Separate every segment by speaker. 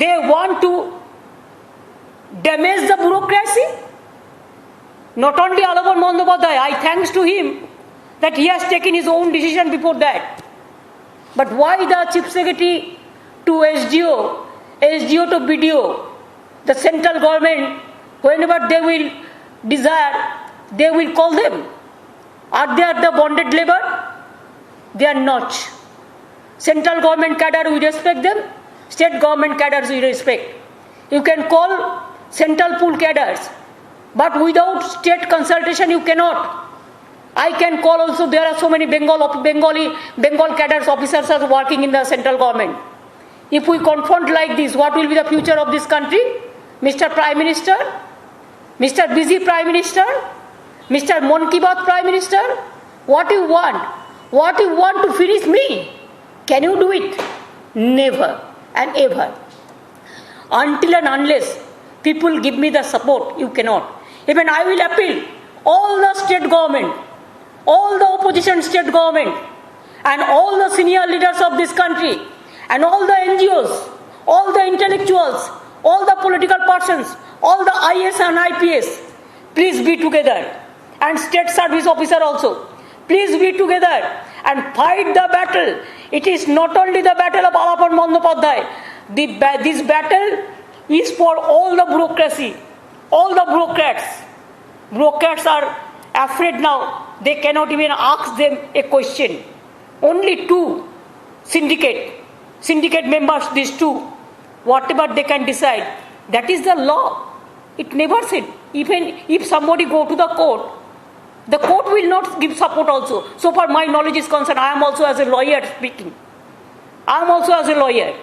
Speaker 1: They want to damage the bureaucracy. Not only Alapan Bandyopadhyay, I thanks to him that he has taken his own decision before that. But why the Chief Secretary to SDO, SDO to BDO, the central government, whenever they will desire, they will call them. Are they at the bonded labor? They are not. Central government cadre, we respect them. State government cadres, we respect. You can call central pool cadres, but without state consultation, you cannot. I can call also, there are so many Bengal cadres officers are working in the central government. If we confront like this, what will be the future of this country? Mr. Prime Minister, Mr. Busy Prime Minister, Mr. Mon Ki Baat Prime Minister, what you want? What you want to finish me? Can you do it? Never and ever. Until and unless people give me the support, you cannot. Even I will appeal all the state government, all the opposition state government, and all the senior leaders of this country, and all the NGOs, all the intellectuals, all the political persons, all the IS and IPS, please be together. And state service officer also, please be together and fight the battle. It is not only the battle of Alapan Bandyopadhyay. This battle is for all the bureaucracy, all the bureaucrats. Bureaucrats are afraid now. They cannot even ask them a question. Only two syndicate members, these two, whatever they can decide, that is the law. It never said. Even if somebody go to the court will not give support also. So far my knowledge is concerned, I am also as a lawyer speaking. I am also as a lawyer.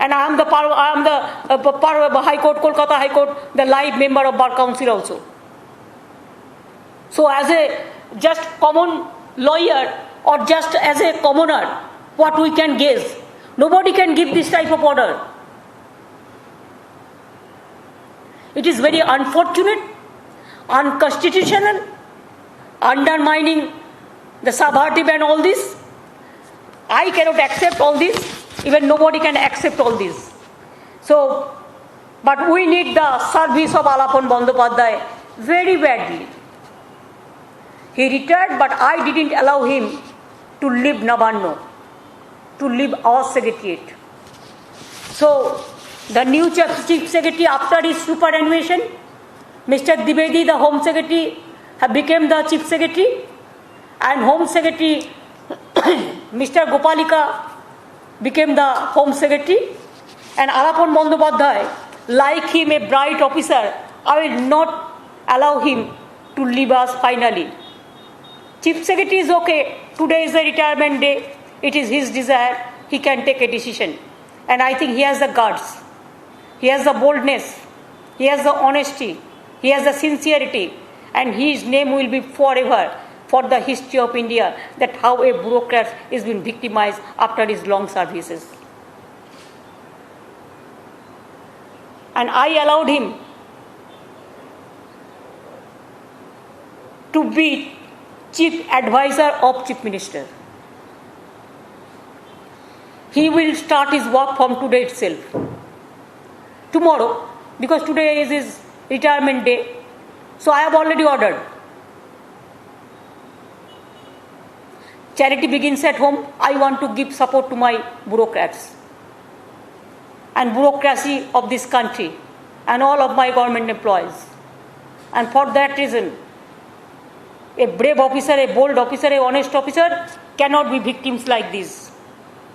Speaker 1: And I am the High Court, Kolkata High Court, the live member of Bar Council also. So as a just common lawyer or just as a commoner, what we can guess? Nobody can give this type of order. It is very unfortunate, unconstitutional, undermining the subversive and all this. I cannot accept all this. Even nobody can accept all this. So, but we need the service of Alapan Bandyopadhyay very badly. He retired, but I didn't allow him to leave Nabarno, to leave our secretariat. So, the new Chief Secretary, after his superannuation, Mr. Dwivedi, the Home Secretary, became the Chief Secretary, and Home Secretary, Mr. Gopalika, became the Home Secretary, and Alapan Bandyopadhyay, like him, a bright officer, I will not allow him to leave us finally. Chief Secretary is okay. Today is the retirement day. It is his desire. He can take a decision. And I think he has the guts. He has the boldness. He has the honesty. He has the sincerity. And his name will be forever for the history of India, that how a bureaucrat is been victimized after his long services. And I allowed him to be Chief Advisor of Chief Minister. He will start his work from today itself. Tomorrow, because today is his retirement day, so I have already ordered. Charity begins at home. I want to give support to my bureaucrats and bureaucracy of this country and all of my government employees. And for that reason, a brave officer, a bold officer, a honest officer cannot be victims like this.